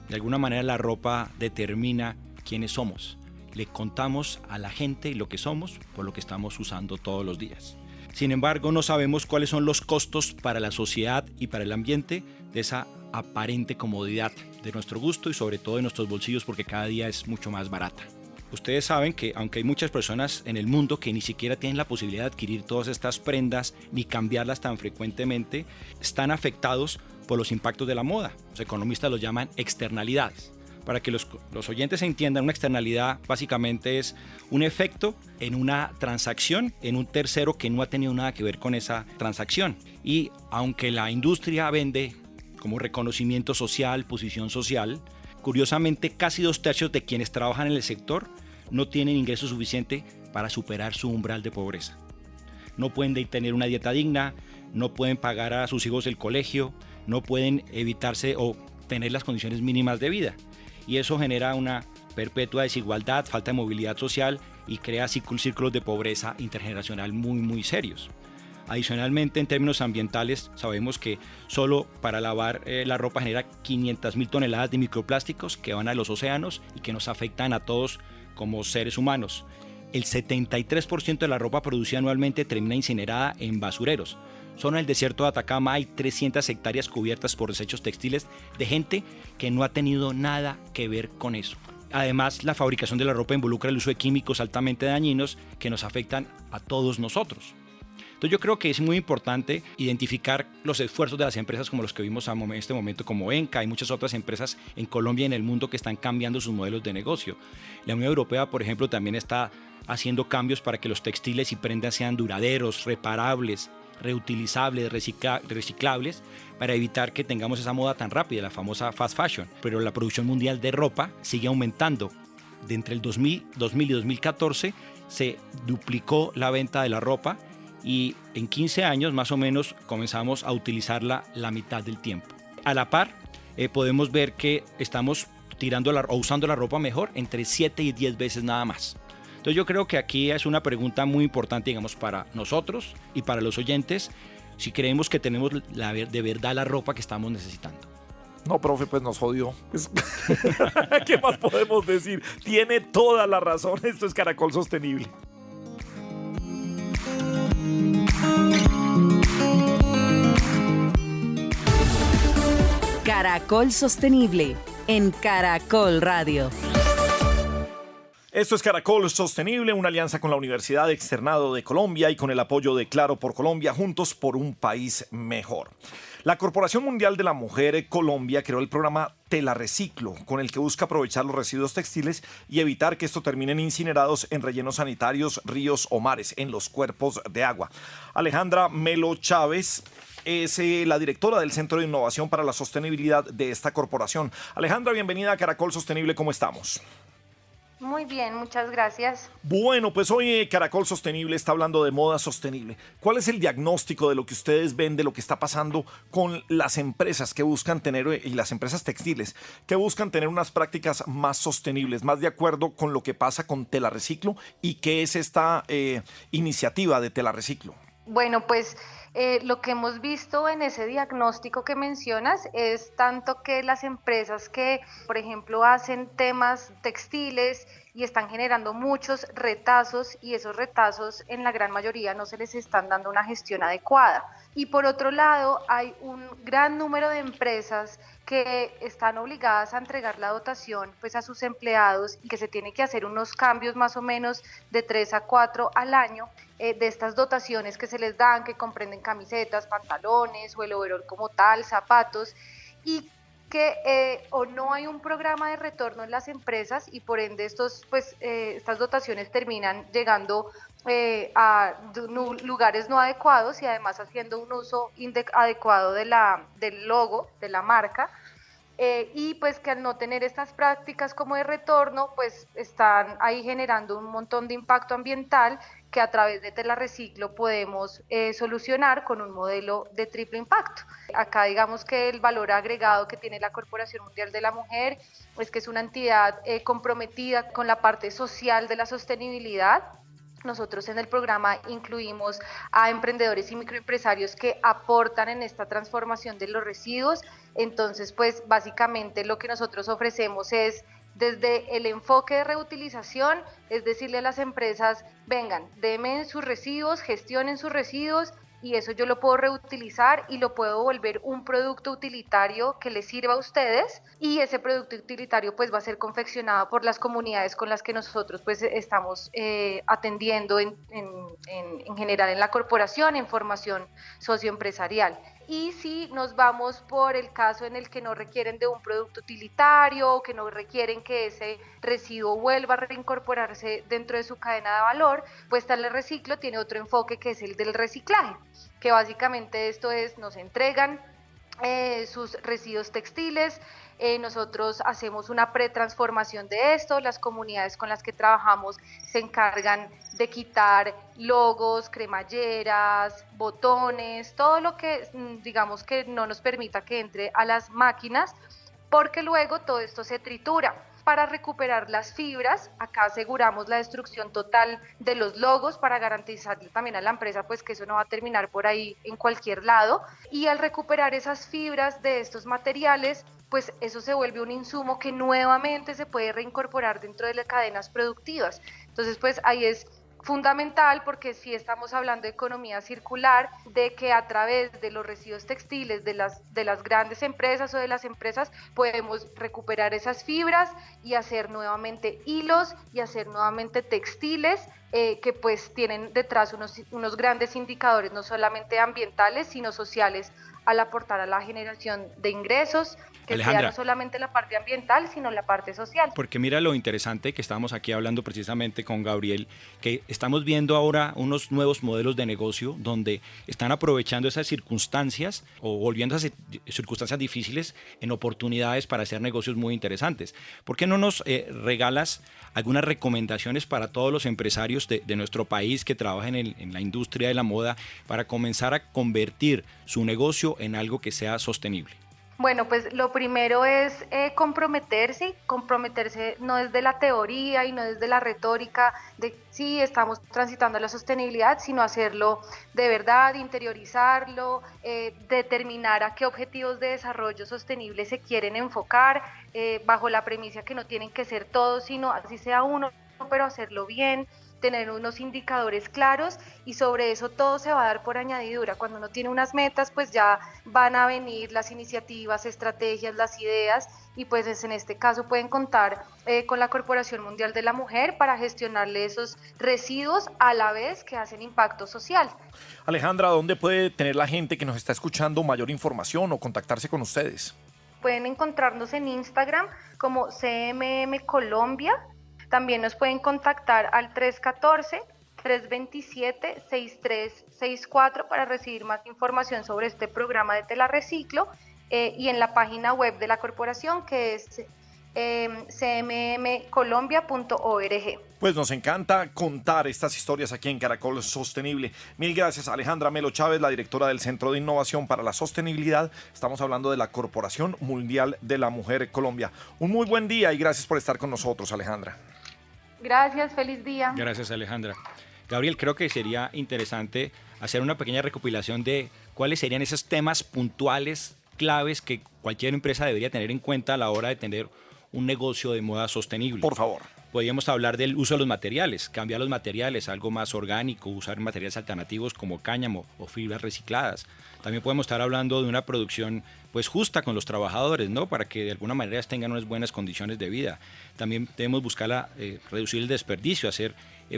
Speaker 4: De alguna manera la ropa determina quiénes somos. Le contamos a la gente lo que somos por lo que estamos usando todos los días. Sin embargo, no sabemos cuáles son los costos para la sociedad y para el ambiente de esa aparente comodidad de nuestro gusto y sobre todo de nuestros bolsillos, porque cada día es mucho más barata. Ustedes saben que aunque hay muchas personas en el mundo que ni siquiera tienen la posibilidad de adquirir todas estas prendas ni cambiarlas tan frecuentemente, están afectados por los impactos de la moda. Los economistas los llaman externalidades. Para que los oyentes entiendan, una externalidad básicamente es un efecto en una transacción en un tercero que no ha tenido nada que ver con esa transacción. Y aunque la industria vende como reconocimiento social, posición social, curiosamente casi 2/3 de quienes trabajan en el sector no tienen ingreso suficiente para superar su umbral de pobreza. No pueden tener una dieta digna, no pueden pagar a sus hijos el colegio, no pueden evitarse o tener las condiciones mínimas de vida. Y eso genera una perpetua desigualdad, falta de movilidad social y crea círculos de pobreza intergeneracional muy, muy serios. Adicionalmente, en términos ambientales, sabemos que solo para lavar la ropa genera 500.000 toneladas de microplásticos que van a los océanos y que nos afectan a todos como seres humanos. El 73% de la ropa producida anualmente termina incinerada en basureros. Solo en el desierto de Atacama hay 300 hectáreas cubiertas por desechos textiles de gente que no ha tenido nada que ver con eso. Además, la fabricación de la ropa involucra el uso de químicos altamente dañinos que nos afectan a todos nosotros. Entonces yo creo que es muy importante identificar los esfuerzos de las empresas como los que vimos en este momento, como Enca y muchas otras empresas en Colombia y en el mundo que están cambiando sus modelos de negocio. La Unión Europea, por ejemplo, también está haciendo cambios para que los textiles y prendas sean duraderos, reparables, reutilizables, reciclables, para evitar que tengamos esa moda tan rápida, la famosa fast fashion. Pero la producción mundial de ropa sigue aumentando. De entre el 2000 y 2014 se duplicó la venta de la ropa y en 15 años más o menos comenzamos a utilizarla la mitad del tiempo. A la par, podemos ver que estamos usando la ropa mejor entre 7 y 10 veces nada más. Entonces yo creo que aquí es una pregunta muy importante, digamos, para nosotros y para los oyentes, si creemos que tenemos de verdad la ropa que estamos necesitando.
Speaker 3: No, profe, pues nos jodió. ¿Qué más podemos decir? Tiene toda la razón. Esto es Caracol Sostenible.
Speaker 2: Caracol Sostenible en Caracol Radio.
Speaker 3: Esto es Caracol Sostenible, una alianza con la Universidad Externado de Colombia y con el apoyo de Claro por Colombia, juntos por un país mejor. La Corporación Mundial de la Mujer Colombia creó el programa Tela Reciclo, con el que busca aprovechar los residuos textiles y evitar que estos terminen incinerados en rellenos sanitarios, ríos o mares, en los cuerpos de agua. Alejandra Melo Chávez es la directora del Centro de Innovación para la Sostenibilidad de esta corporación. Alejandra, bienvenida a Caracol Sostenible, ¿cómo estamos?
Speaker 11: Muy bien, muchas gracias.
Speaker 3: Bueno, pues hoy Caracol Sostenible está hablando de moda sostenible. ¿Cuál es el diagnóstico de lo que ustedes ven, de lo que está pasando con las empresas que buscan tener, y las empresas textiles, que buscan tener unas prácticas más sostenibles, más de acuerdo con lo que pasa con Tela Reciclo y qué es esta iniciativa de Tela Reciclo?
Speaker 11: Bueno, pues lo que hemos visto en ese diagnóstico que mencionas es tanto que las empresas que, por ejemplo, hacen temas textiles y están generando muchos retazos y esos retazos en la gran mayoría no se les están dando una gestión adecuada. Y por otro lado, hay un gran número de empresas que están obligadas a entregar la dotación pues a sus empleados y que se tiene que hacer unos cambios más o menos de 3 a 4 al año de estas dotaciones que se les dan, que comprenden camisetas, pantalones o el overol como tal, zapatos, y que o no hay un programa de retorno en las empresas y por ende estas dotaciones terminan llegando a lugares no adecuados y además haciendo un uso adecuado del logo, de la marca. Y pues que al no tener estas prácticas como de retorno, pues están ahí generando un montón de impacto ambiental que a través de Tela Reciclo podemos solucionar con un modelo de triple impacto. Acá digamos que el valor agregado que tiene la Corporación Mundial de la Mujer es que es una entidad comprometida con la parte social de la sostenibilidad. Nosotros en el programa incluimos a emprendedores y microempresarios que aportan en esta transformación de los residuos. Entonces, pues básicamente lo que nosotros ofrecemos es desde el enfoque de reutilización, es decirle a las empresas, vengan, denme sus residuos, gestionen sus residuos y eso yo lo puedo reutilizar y lo puedo volver un producto utilitario que les sirva a ustedes y ese producto utilitario pues va a ser confeccionado por las comunidades con las que nosotros pues estamos atendiendo en general en la corporación, en formación socioempresarial. Y si nos vamos por el caso en el que no requieren de un producto utilitario o que no requieren que ese residuo vuelva a reincorporarse dentro de su cadena de valor, pues Tela Reciclo tiene otro enfoque que es el del reciclaje, que básicamente esto es, nos entregan sus residuos textiles, nosotros hacemos una pretransformación de esto, las comunidades con las que trabajamos se encargan de quitar logos, cremalleras, botones, todo lo que digamos que no nos permita que entre a las máquinas, porque luego todo esto se tritura. Para recuperar las fibras, acá aseguramos la destrucción total de los logos para garantizarle también a la empresa pues que eso no va a terminar por ahí en cualquier lado, y al recuperar esas fibras de estos materiales, pues eso se vuelve un insumo que nuevamente se puede reincorporar dentro de las cadenas productivas. Entonces pues ahí es fundamental porque sí estamos hablando de economía circular, de que a través de los residuos textiles de las grandes empresas o de las empresas podemos recuperar esas fibras y hacer nuevamente hilos y hacer nuevamente textiles que pues tienen detrás unos grandes indicadores no solamente ambientales sino sociales al aportar a la generación de ingresos, que sea no solamente la parte ambiental, sino la parte social.
Speaker 4: Porque mira lo interesante que estamos aquí hablando precisamente con Gabriel, que estamos viendo ahora unos nuevos modelos de negocio donde están aprovechando esas circunstancias o volviendo a circunstancias difíciles en oportunidades para hacer negocios muy interesantes. ¿Por qué no nos regalas algunas recomendaciones para todos los empresarios de nuestro país que trabajan en la industria de la moda para comenzar a convertir su negocio en algo que sea sostenible?
Speaker 11: Bueno, pues lo primero es comprometerse no desde la teoría y no desde la retórica de sí, estamos transitando a la sostenibilidad, sino hacerlo de verdad, interiorizarlo, determinar a qué objetivos de desarrollo sostenible se quieren enfocar, bajo la premisa que no tienen que ser todos, sino así sea uno, pero hacerlo bien. tener unos indicadores claros y sobre eso todo se va a dar por añadidura. Cuando uno tiene unas metas, pues ya van a venir las iniciativas, estrategias, las ideas y pues en este caso pueden contar con la Corporación Mundial de la Mujer para gestionarle esos residuos a la vez que hacen impacto social.
Speaker 3: Alejandra, ¿dónde puede tener la gente que nos está escuchando mayor información o contactarse con ustedes?
Speaker 11: Pueden encontrarnos en Instagram como CMM Colombia. También nos pueden contactar al 314-327-6364 para recibir más información sobre este programa de Telarreciclo y en la página web de la corporación que es cmmcolombia.org.
Speaker 3: Pues nos encanta contar estas historias aquí en Caracol Sostenible. Mil gracias, Alejandra Melo Chávez, la directora del Centro de Innovación para la Sostenibilidad. Estamos hablando de la Corporación Mundial de la Mujer Colombia. Un muy buen día y gracias por estar con nosotros, Alejandra.
Speaker 11: Gracias, feliz día.
Speaker 4: Gracias, Alejandra. Gabriel, creo que sería interesante hacer una pequeña recopilación de cuáles serían esos temas puntuales, claves que cualquier empresa debería tener en cuenta a la hora de tener un negocio de moda sostenible.
Speaker 3: Por favor.
Speaker 4: Podríamos hablar del uso de los materiales, cambiar los materiales a algo más orgánico, usar materiales alternativos como cáñamo o fibras recicladas. También podemos estar hablando de una producción pues justa con los trabajadores, ¿no? Para que de alguna manera tengan unas buenas condiciones de vida. También debemos buscar reducir el desperdicio, hacer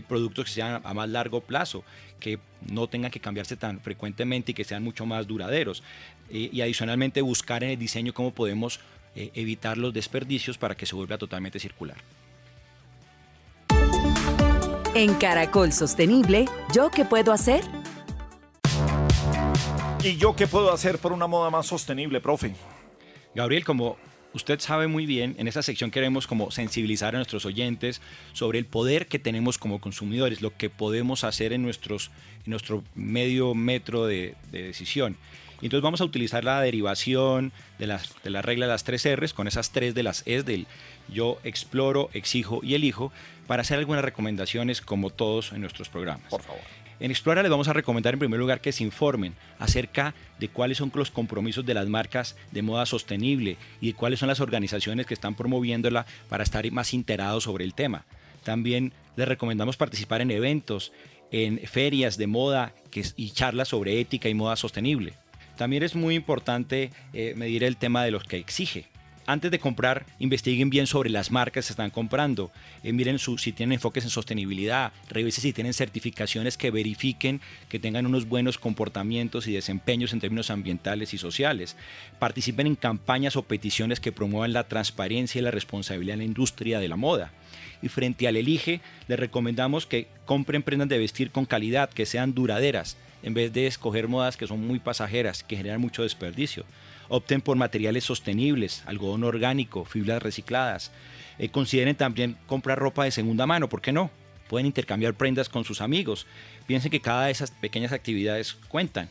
Speaker 4: productos que sean a más largo plazo, que no tengan que cambiarse tan frecuentemente y que sean mucho más duraderos. Y adicionalmente buscar en el diseño cómo podemos evitar los desperdicios para que se vuelva totalmente circular.
Speaker 2: En Caracol Sostenible, ¿yo qué puedo hacer?
Speaker 3: ¿Y yo qué puedo hacer por una moda más sostenible, profe?
Speaker 4: Gabriel, como usted sabe muy bien, en esta sección queremos como sensibilizar a nuestros oyentes sobre el poder que tenemos como consumidores, lo que podemos hacer en nuestro medio metro de decisión. Y entonces vamos a utilizar la derivación de la regla de las 3 R's con esas 3 de las E's del yo exploro, exijo y elijo para hacer algunas recomendaciones como todos en nuestros programas.
Speaker 3: Por favor.
Speaker 4: En Explora les vamos a recomendar en primer lugar que se informen acerca de cuáles son los compromisos de las marcas de moda sostenible y de cuáles son las organizaciones que están promoviéndola para estar más enterados sobre el tema. También les recomendamos participar en eventos, en ferias de moda y charlas sobre ética y moda sostenible. También es muy importante medir el tema de los que exige. Antes de comprar, investiguen bien sobre las marcas que están comprando. Miren si tienen enfoques en sostenibilidad. Revisen si tienen certificaciones que verifiquen que tengan unos buenos comportamientos y desempeños en términos ambientales y sociales. Participen en campañas o peticiones que promuevan la transparencia y la responsabilidad en la industria de la moda. Y frente al elige, les recomendamos que compren prendas de vestir con calidad, que sean duraderas, en vez de escoger modas que son muy pasajeras, que generan mucho desperdicio. Opten por materiales sostenibles, algodón orgánico, fibras recicladas. Consideren también comprar ropa de segunda mano, ¿por qué no? Pueden intercambiar prendas con sus amigos. Piensen que cada de esas pequeñas actividades cuentan.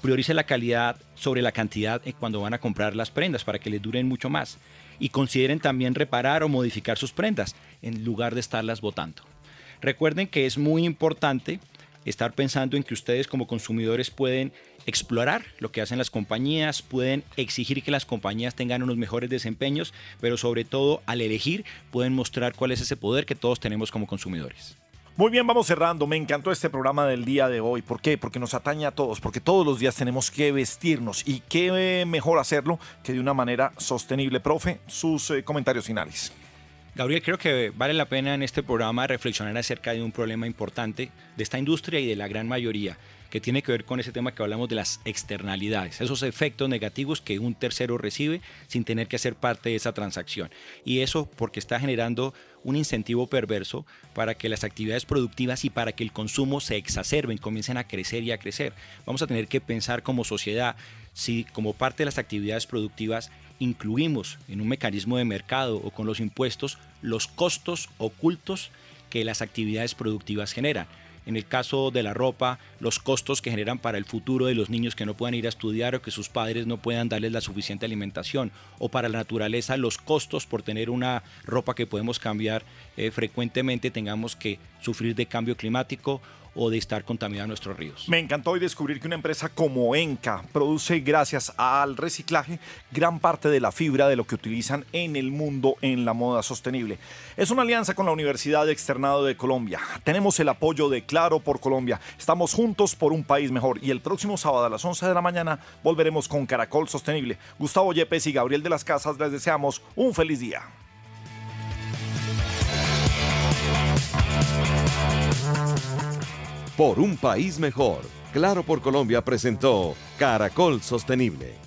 Speaker 4: Prioricen la calidad sobre la cantidad cuando van a comprar las prendas para que les duren mucho más. Y consideren también reparar o modificar sus prendas en lugar de estarlas botando. Recuerden que es muy importante estar pensando en que ustedes como consumidores pueden explorar lo que hacen las compañías, pueden exigir que las compañías tengan unos mejores desempeños, pero sobre todo al elegir pueden mostrar cuál es ese poder que todos tenemos como consumidores.
Speaker 3: Muy bien, vamos cerrando. Me encantó este programa del día de hoy. ¿Por qué? Porque nos atañe a todos, porque todos los días tenemos que vestirnos y qué mejor hacerlo que de una manera sostenible. Profe, sus comentarios finales.
Speaker 4: Gabriel, creo que vale la pena en este programa reflexionar acerca de un problema importante de esta industria y de la gran mayoría, que tiene que ver con ese tema que hablamos de las externalidades, esos efectos negativos que un tercero recibe sin tener que ser parte de esa transacción. Y eso porque está generando un incentivo perverso para que las actividades productivas y para que el consumo se exacerben, comiencen a crecer y a crecer. Vamos a tener que pensar como sociedad si como parte de las actividades productivas incluimos en un mecanismo de mercado o con los impuestos los costos ocultos que las actividades productivas generan. En el caso de la ropa, los costos que generan para el futuro de los niños que no puedan ir a estudiar o que sus padres no puedan darles la suficiente alimentación, o para la naturaleza, los costos por tener una ropa que podemos cambiar frecuentemente, tengamos que sufrir de cambio climático, o de estar contaminando nuestros ríos.
Speaker 3: Me encantó hoy descubrir que una empresa como Enca produce, gracias al reciclaje, gran parte de la fibra de lo que utilizan en el mundo en la moda sostenible. Es una alianza con la Universidad Externado de Colombia. Tenemos el apoyo de Claro por Colombia. Estamos juntos por un país mejor. Y el próximo sábado a las 11 de la mañana volveremos con Caracol Sostenible. Gustavo Yepes y Gabriel de las Casas les deseamos un feliz día.
Speaker 1: Por un país mejor, Claro por Colombia presentó Caracol Sostenible.